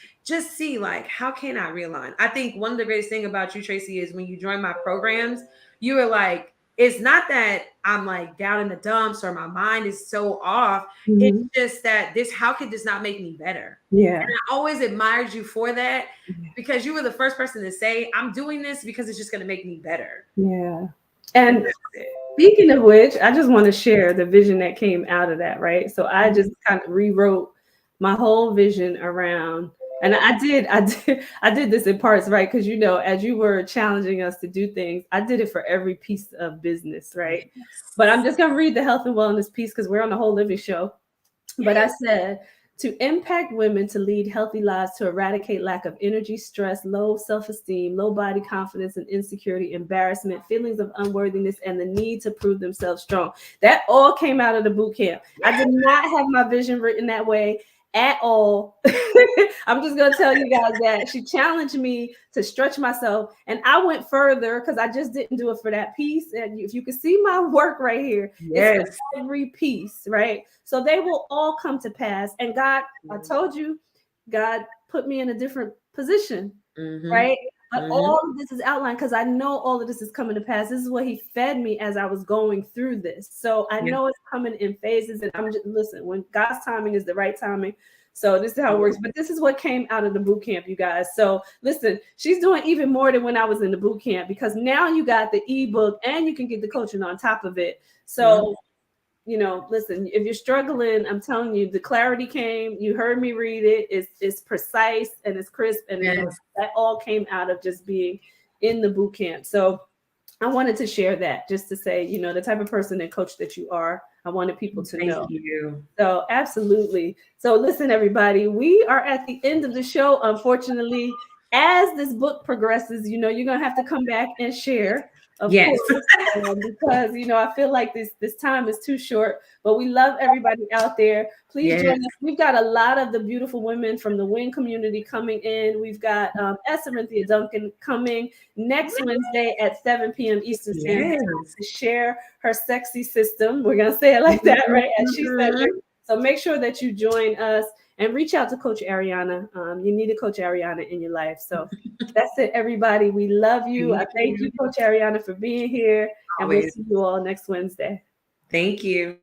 see, how can I realign? I think one of the greatest thing about you, Tracy, is when you join my programs, you are like, it's not that I'm down in the dumps or my mind is so off. It's just that how could this not make me better? Yeah. And I always admired you for that because you were the first person to say, I'm doing this because it's just going to make me better. Yeah. And speaking of which, I just want to share the vision that came out of that, right? So I just kind of rewrote my whole vision around And I did this in parts, right? Because as you were challenging us to do things, I did it for every piece of business, right? Yes. But I'm just gonna read the health and wellness piece because we're on the Whole Living Show. But I said, to impact women to lead healthy lives, to eradicate lack of energy, stress, low self-esteem, low body confidence and insecurity, embarrassment, feelings of unworthiness, and the need to prove themselves strong. That all came out of the boot camp. I did not have my vision written that way at all. I'm just going to tell you guys that she challenged me to stretch myself, and I went further because I just didn't do it for that piece. And if you can see my work right here, Yes. it's every piece, right? So they will all come to pass. And God, I told you, God put me in a different position, right? But all of this is outlined because I know all of this is coming to pass. This is what He fed me as I was going through this. So I know it's coming in phases. And I'm just, listen, when God's timing is the right timing. So this is how it works. But this is what came out of the boot camp, you guys. So listen, she's doing even more than when I was in the boot camp, because now you got the ebook and you can get the coaching on top of it. So listen, if you're struggling, I'm telling you, the clarity came. You heard me read it. It's precise and it's crisp. And that all came out of just being in the boot camp. So I wanted to share that just to say, the type of person and coach that you are. I wanted people to know. Thank you. So absolutely. So listen, everybody, we are at the end of the show. Unfortunately, as this book progresses, you're going to have to come back and share. Of course, because I feel like this time is too short, but we love everybody out there. Please join us. We've got a lot of the beautiful women from the WIN community coming in. We've got Cynthia Duncan coming next Wednesday at 7 p.m. Eastern Standard Time to share her sexy system. We're gonna say it like that, right? And she said, so make sure that you join us. And reach out to Coach Aarionna. You need a Coach Aarionna in your life. So that's it, everybody. We love you. I thank you, Coach Aarionna, for being here. And we'll see you all next Wednesday. Thank you.